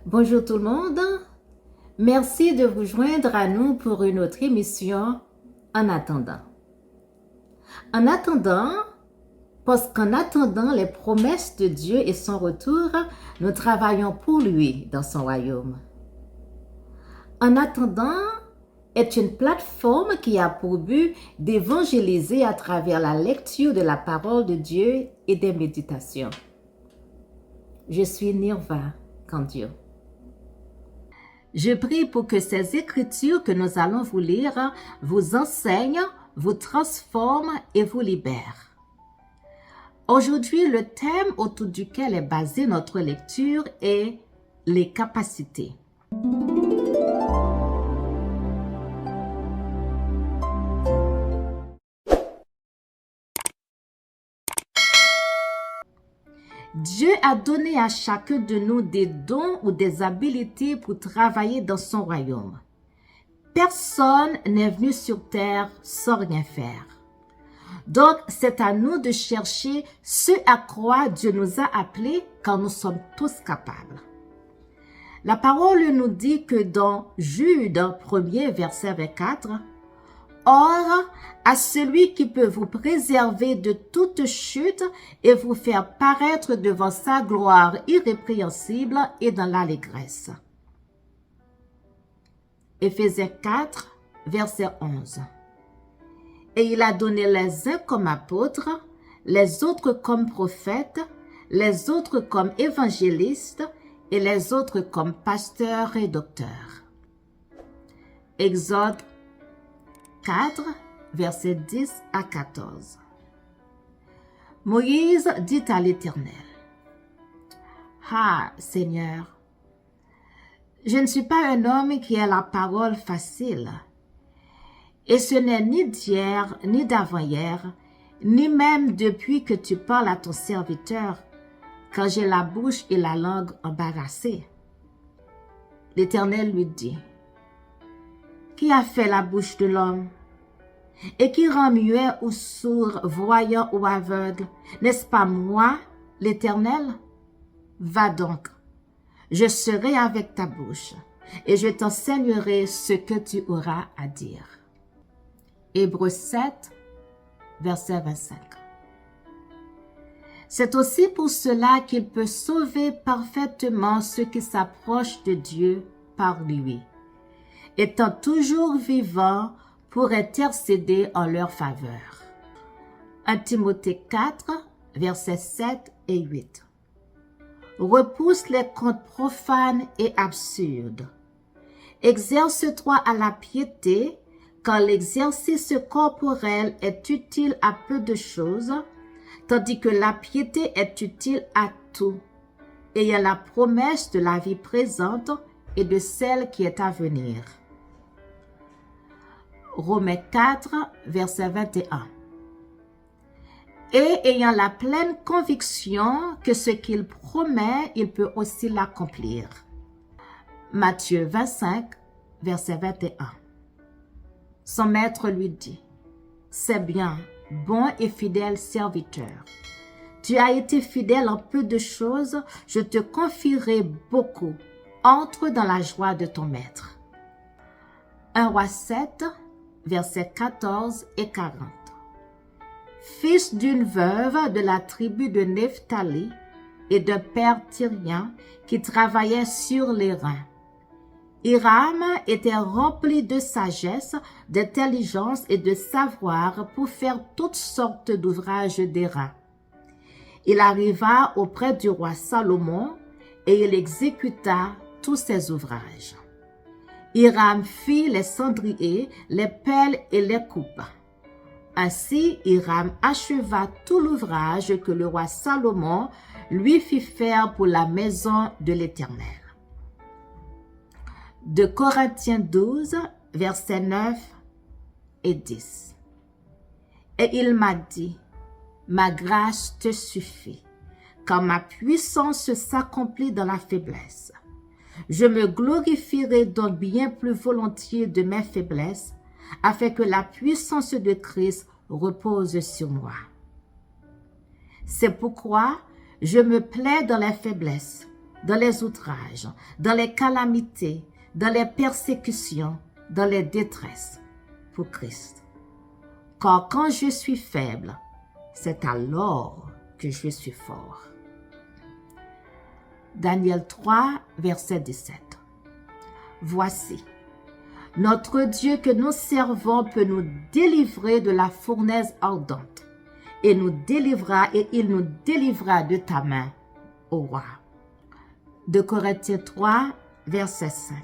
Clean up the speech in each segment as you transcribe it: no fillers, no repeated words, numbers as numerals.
Bonjour tout le monde. Merci de vous joindre à nous pour une autre émission En attendant. En attendant, parce qu'en attendant les promesses de Dieu et son retour, nous travaillons pour lui dans son royaume. En attendant est une plateforme qui a pour but d'évangéliser à travers la lecture de la parole de Dieu et des méditations. Je suis Nirva Kandio. Je prie pour que ces écritures que nous allons vous lire vous enseignent, vous transforment et vous libèrent. Aujourd'hui, le thème autour duquel est basée notre lecture est les capacités. Dieu a donné à chacun de nous des dons ou des habiletés pour travailler dans son royaume. Personne n'est venu sur terre sans rien faire. Donc, c'est à nous de chercher ce à quoi Dieu nous a appelés quand nous sommes tous capables. La parole nous dit que dans Jude 1er, verset 24, « Or, à celui qui peut vous préserver de toute chute et vous faire paraître devant sa gloire irrépréhensible et dans l'allégresse. » Éphésiens 4, verset 11. « Et il a donné les uns comme apôtres, les autres comme prophètes, les autres comme évangélistes et les autres comme pasteurs et docteurs. » Exode 4, versets 10 à 14. Moïse dit à l'Éternel, « Ah, Seigneur, je ne suis pas un homme qui a la parole facile, et ce n'est ni d'hier, ni d'avant-hier, ni même depuis que tu parles à ton serviteur, quand j'ai la bouche et la langue embarrassées. » L'Éternel lui dit, « Qui a fait la bouche de l'homme? Et qui rend muet ou sourd, voyant ou aveugle? N'est-ce pas moi, l'Éternel? Va donc, je serai avec ta bouche, et je t'enseignerai ce que tu auras à dire. » Hébreux 7, verset 25. C'est aussi pour cela qu'il peut sauver parfaitement ceux qui s'approchent de Dieu par lui, étant toujours vivant pour intercéder en leur faveur. 1 Timothée 4, versets 7 et 8. Repousse les contes profanes et absurdes. Exerce-toi à la piété, car l'exercice corporel est utile à peu de choses, tandis que la piété est utile à tout, ayant la promesse de la vie présente et de celle qui est à venir. Romains 4, verset 21. Et ayant la pleine conviction que ce qu'il promet, il peut aussi l'accomplir. Matthieu 25, verset 21. Son maître lui dit, « C'est bien, bon et fidèle serviteur. Tu as été fidèle en peu de choses, je te confierai beaucoup. Entre dans la joie de ton maître. » 1 Roi 7, versets 14 et 40. Fils d'une veuve de la tribu de Nephtali et d'un père tyrien qui travaillait sur les reins. Hiram était rempli de sagesse, d'intelligence et de savoir pour faire toutes sortes d'ouvrages d'airain. Il arriva auprès du roi Salomon et il exécuta tous ses ouvrages. Hiram fit les cendriers, les pelles et les coupes. Ainsi, Hiram acheva tout l'ouvrage que le roi Salomon lui fit faire pour la maison de l'Éternel. De Corinthiens 12, versets 9 et 10. Et il m'a dit, « Ma grâce te suffit, car ma puissance s'accomplit dans la faiblesse. Je me glorifierai donc bien plus volontiers de mes faiblesses, afin que la puissance de Christ repose sur moi. C'est pourquoi je me plais dans les faiblesses, dans les outrages, dans les calamités, dans les persécutions, dans les détresses pour Christ. Car quand je suis faible, c'est alors que je suis fort. Daniel 3, verset 17. Voici, notre Dieu que nous servons peut nous délivrer de la fournaise ardente et il nous délivrera de ta main, ô roi. 2 Corinthiens 3, verset 5.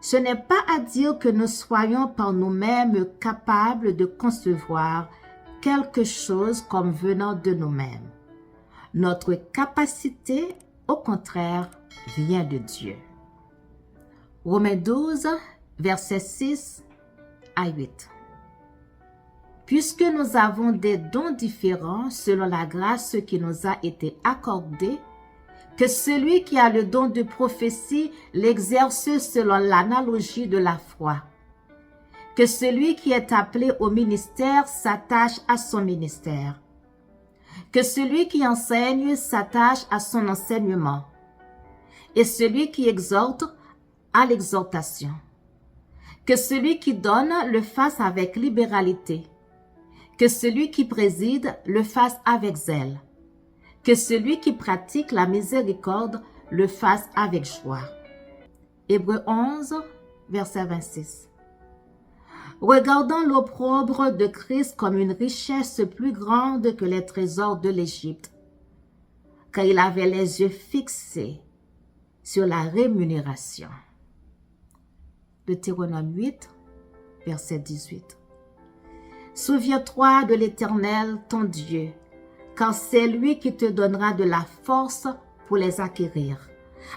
Ce n'est pas à dire que nous soyons par nous-mêmes capables de concevoir quelque chose comme venant de nous-mêmes. Notre capacité, au contraire, vient de Dieu. Romains 12, versets 6 à 8. Puisque nous avons des dons différents selon la grâce qui nous a été accordée, que celui qui a le don de prophétie l'exerce selon l'analogie de la foi, que celui qui est appelé au ministère s'attache à son ministère, que celui qui enseigne s'attache à son enseignement, et celui qui exhorte à l'exhortation. Que celui qui donne le fasse avec libéralité, que celui qui préside le fasse avec zèle, que celui qui pratique la miséricorde le fasse avec joie. Hébreux 11, verset 26. Regardons l'opprobre de Christ comme une richesse plus grande que les trésors de l'Égypte, car il avait les yeux fixés sur la rémunération. Deutéronome 8, verset 18. Souviens-toi de l'Éternel, ton Dieu, car c'est lui qui te donnera de la force pour les acquérir,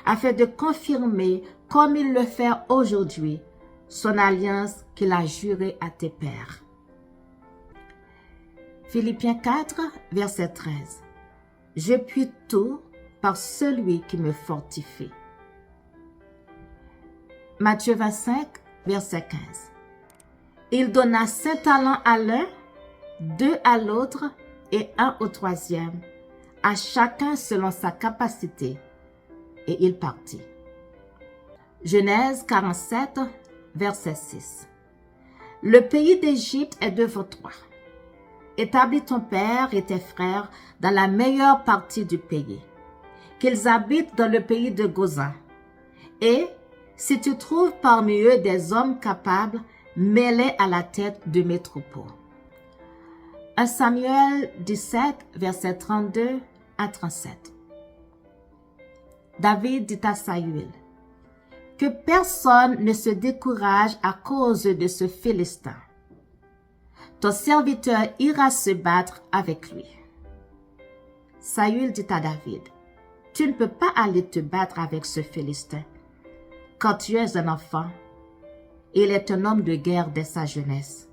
afin de confirmer, comme il le fait aujourd'hui, son alliance qu'il a jurée à tes pères. Philippiens 4, verset 13. Je puis tout par celui qui me fortifie. Matthieu 25, verset 15. Il donna 5 talents à l'un, 2 à l'autre et 1 au troisième, à chacun selon sa capacité. Et il partit. Genèse 47, verset 6. Le pays d'Égypte est devant toi. Établis ton père et tes frères dans la meilleure partie du pays, qu'ils habitent dans le pays de Gozan. Et si tu trouves parmi eux des hommes capables, mets-les à la tête de mes troupeaux. 1 Samuel 17, verset 32 à 37. David dit à Saül, que personne ne se décourage à cause de ce Philistin. Ton serviteur ira se battre avec lui. Saül dit à David, tu ne peux pas aller te battre avec ce Philistin, quand tu es un enfant. Il est un homme de guerre dès sa jeunesse.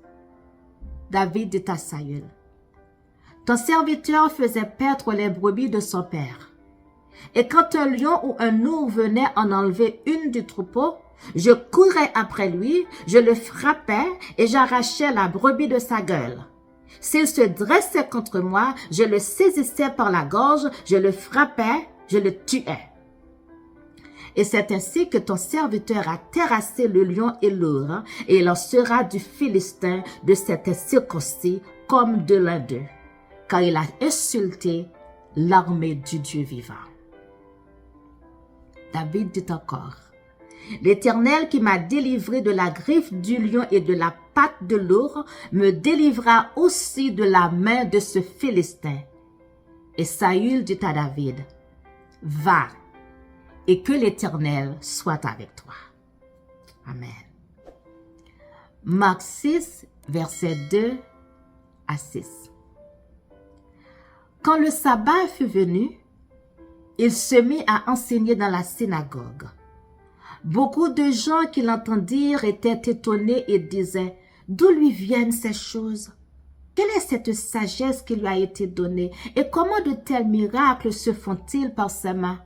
David dit à Saül, ton serviteur faisait paître les brebis de son père. Et quand un lion ou un ours venait en enlever une du troupeau, je courais après lui, je le frappais et j'arrachais la brebis de sa gueule. S'il se dressait contre moi, je le saisissais par la gorge, je le frappais, je le tuais. Et c'est ainsi que ton serviteur a terrassé le lion et l'ours, et il en sera du Philistin de cet circoncis comme de l'un d'eux, car il a insulté l'armée du Dieu vivant. David dit encore, l'Éternel qui m'a délivré de la griffe du lion et de la patte de l'ours me délivrera aussi de la main de ce Philistin. Et Saül dit à David, va, et que l'Éternel soit avec toi. Amen. Marc 6, versets 2 à 6. Quand le sabbat fut venu, il se mit à enseigner dans la synagogue. Beaucoup de gens qui l'entendirent étaient étonnés et disaient, d'où lui viennent ces choses? Quelle est cette sagesse qui lui a été donnée? Et comment de tels miracles se font-ils par ses mains?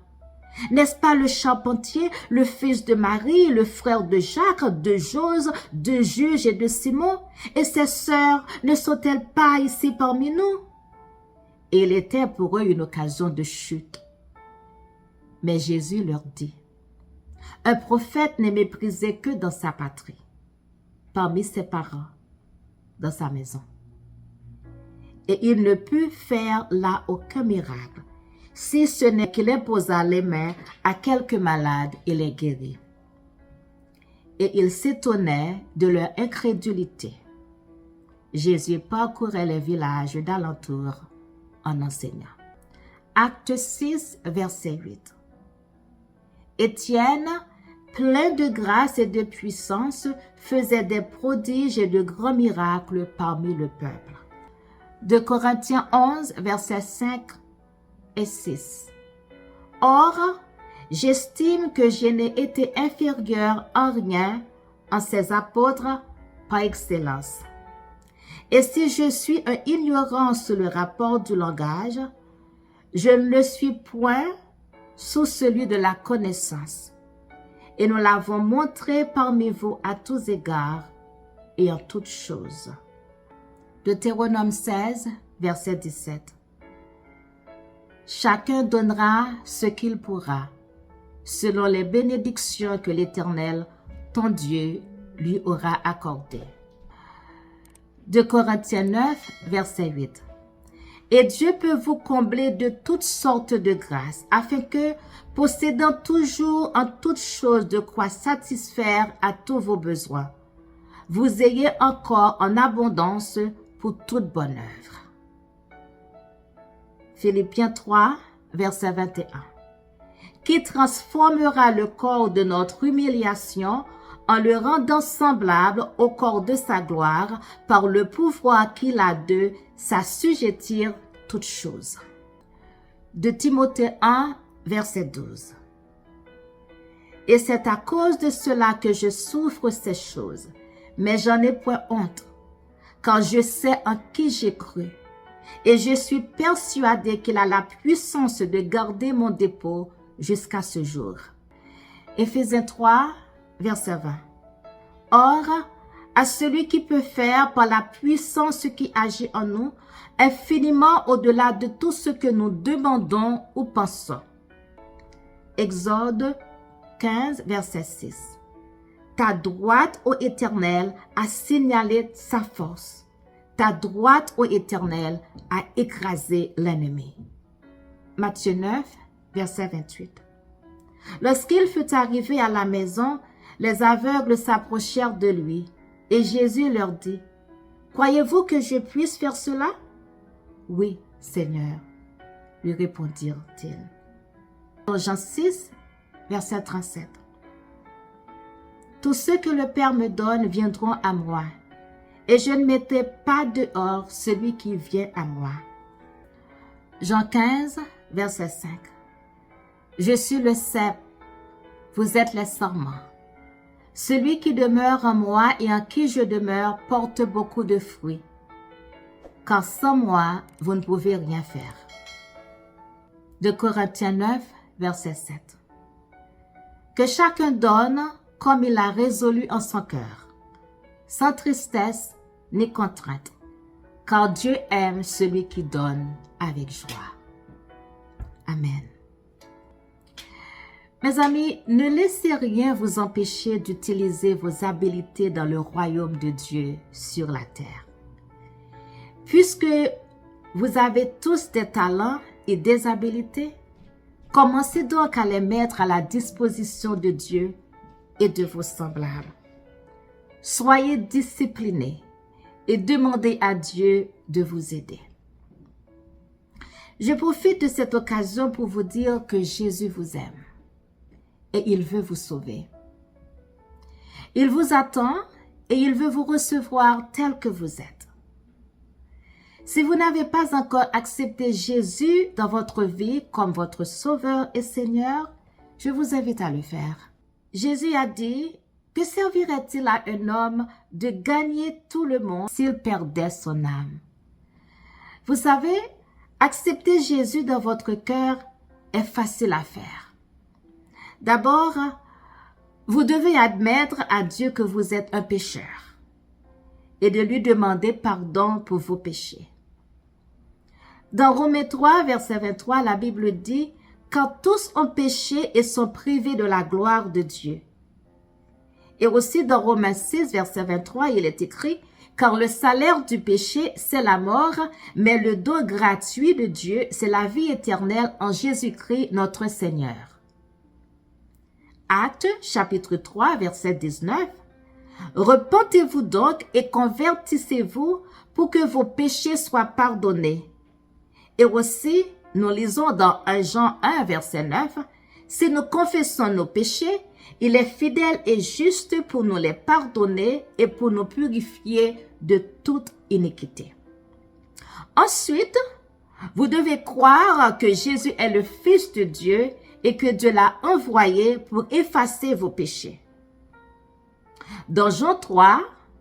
N'est-ce pas le charpentier, le fils de Marie, le frère de Jacques, de Jose, de Juge et de Simon? Et ses sœurs ne sont-elles pas ici parmi nous? Et il était pour eux une occasion de chute. Mais Jésus leur dit, « Un prophète n'est méprisé que dans sa patrie, parmi ses parents, dans sa maison. Et il ne put faire là aucun miracle, si ce n'est qu'il imposa les mains à quelques malades et les guérit. » Et ils s'étonnaient de leur incrédulité. Jésus parcourait les villages d'alentour en enseignant. Acte 6, verset 8. Étienne, plein de grâce et de puissance, faisait des prodiges et de grands miracles parmi le peuple. 2 Corinthiens 11, versets 5 et 6. Or, j'estime que je n'ai été inférieur en rien en ces apôtres par excellence. Et si je suis un ignorant sous le rapport du langage, je ne le suis point sous celui de la connaissance. Et nous l'avons montré parmi vous à tous égards et en toutes choses. Deutéronome 16, verset 17. Chacun donnera ce qu'il pourra, selon les bénédictions que l'Éternel, ton Dieu, lui aura accordées. 2 Corinthiens 9, verset 8. Et Dieu peut vous combler de toutes sortes de grâces, afin que, possédant toujours en toutes choses de quoi satisfaire à tous vos besoins, vous ayez encore en abondance pour toute bonne œuvre. Philippiens 3, verset 21. Qui transformera le corps de notre humiliation en le rendant semblable au corps de sa gloire par le pouvoir qu'il a de s'assujettir toutes choses. De Timothée 1, verset 12. Et c'est à cause de cela que je souffre ces choses, mais j'en ai point honte, car je sais en qui j'ai cru, et je suis persuadé qu'il a la puissance de garder mon dépôt jusqu'à ce jour. Éphésiens 3, verset 20. Or, à celui qui peut faire par la puissance qui agit en nous, infiniment au-delà de tout ce que nous demandons ou pensons. Exode 15, verset 6. Ta droite, ô Éternel, a signalé sa force. Ta droite, ô Éternel, a écrasé l'ennemi. Matthieu 9, verset 28. Lorsqu'il fut arrivé à la maison, les aveugles s'approchèrent de lui, et Jésus leur dit, « Croyez-vous que je puisse faire cela? » « Oui, Seigneur, lui répondirent-ils. Jean 6, verset 37. Tous ceux que le Père me donne viendront à moi, et je ne mettrai pas dehors celui qui vient à moi. Jean 15, verset 5. Je suis le cep, vous êtes les sarments. Celui qui demeure en moi et en qui je demeure porte beaucoup de fruits, car sans moi, vous ne pouvez rien faire. 2 Corinthiens 9, verset 7. Que chacun donne comme il a résolu en son cœur, sans tristesse ni contrainte, car Dieu aime celui qui donne avec joie. Amen. Mes amis, ne laissez rien vous empêcher d'utiliser vos habiletés dans le royaume de Dieu sur la terre. Puisque vous avez tous des talents et des habiletés, commencez donc à les mettre à la disposition de Dieu et de vos semblables. Soyez disciplinés et demandez à Dieu de vous aider. Je profite de cette occasion pour vous dire que Jésus vous aime et il veut vous sauver. Il vous attend et il veut vous recevoir tel que vous êtes. Si vous n'avez pas encore accepté Jésus dans votre vie comme votre Sauveur et Seigneur, je vous invite à le faire. Jésus a dit, que servirait-il à un homme de gagner tout le monde s'il perdait son âme? Vous savez, accepter Jésus dans votre cœur est facile à faire. D'abord, vous devez admettre à Dieu que vous êtes un pécheur et de lui demander pardon pour vos péchés. Dans Romains 3, verset 23, la Bible dit « car tous ont péché et sont privés de la gloire de Dieu. Et aussi dans Romains 6, verset 23, il est écrit, « Car le salaire du péché, c'est la mort, mais le don gratuit de Dieu, c'est la vie éternelle en Jésus-Christ notre Seigneur. » Actes, chapitre 3, verset 19, « Repentez-vous donc et convertissez-vous pour que vos péchés soient pardonnés. » Et aussi, nous lisons dans 1 Jean 1, verset 9, « Si nous confessons nos péchés, il est fidèle et juste pour nous les pardonner et pour nous purifier de toute iniquité. » Ensuite, vous devez croire que Jésus est le Fils de Dieu et que Dieu l'a envoyé pour effacer vos péchés. Dans Jean 3,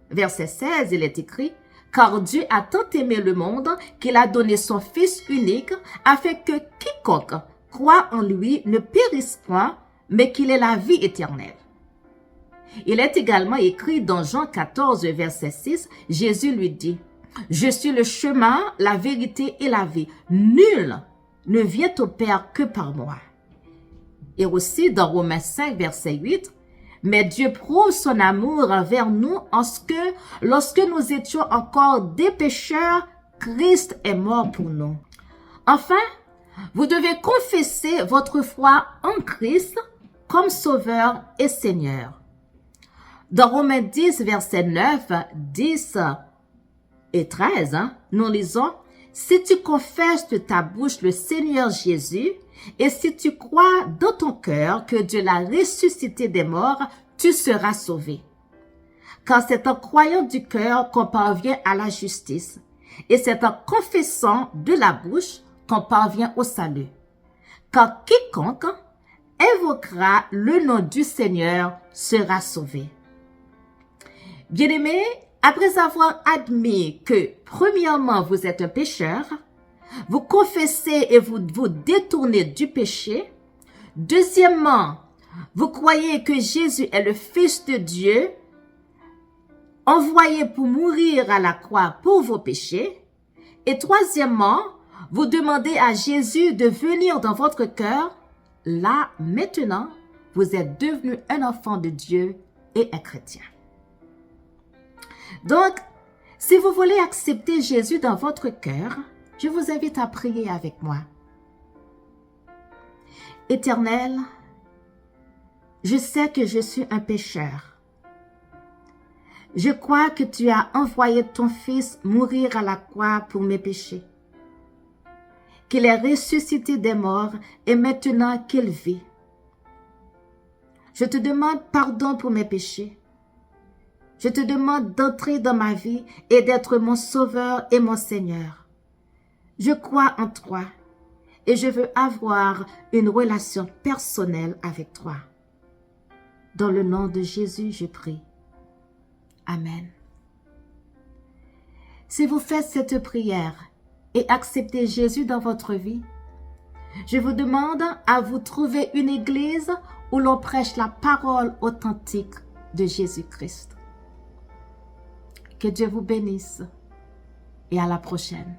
verset 16, il est écrit, « Car Dieu a tant aimé le monde qu'il a donné son Fils unique afin que quiconque croit en lui ne périsse point, mais qu'il ait la vie éternelle. » Il est également écrit dans Jean 14, verset 6, Jésus lui dit, « Je suis le chemin, la vérité et la vie. Nul ne vient au Père que par moi. » Et aussi dans Romains 5, verset 8, « Mais Dieu prouve son amour envers nous en ce que, lorsque nous étions encore des pécheurs, Christ est mort pour nous. » Enfin, vous devez confesser votre foi en Christ comme Sauveur et Seigneur. Dans Romains 10, verset 9, 10 et 13, nous lisons, « Si tu confesses de ta bouche le Seigneur Jésus, et si tu crois dans ton cœur que Dieu l'a ressuscité des morts, tu seras sauvé. Car c'est en croyant du cœur qu'on parvient à la justice, et c'est en confessant de la bouche qu'on parvient au salut. Car quiconque invoquera le nom du Seigneur sera sauvé. » Bien-aimés, après avoir admis que, premièrement, vous êtes un pécheur, vous confessez et vous détournez du péché. Deuxièmement, vous croyez que Jésus est le Fils de Dieu, envoyé pour mourir à la croix pour vos péchés. Et troisièmement, vous demandez à Jésus de venir dans votre cœur. Là, maintenant, vous êtes devenu un enfant de Dieu et un chrétien. Donc, si vous voulez accepter Jésus dans votre cœur, je vous invite à prier avec moi. Éternel, je sais que je suis un pécheur. Je crois que tu as envoyé ton Fils mourir à la croix pour mes péchés, qu'il est ressuscité des morts et maintenant qu'il vit. Je te demande pardon pour mes péchés. Je te demande d'entrer dans ma vie et d'être mon Sauveur et mon Seigneur. Je crois en toi et je veux avoir une relation personnelle avec toi. Dans le nom de Jésus, je prie. Amen. Si vous faites cette prière et acceptez Jésus dans votre vie, je vous demande à vous trouver une église où l'on prêche la parole authentique de Jésus-Christ. Que Dieu vous bénisse et à la prochaine.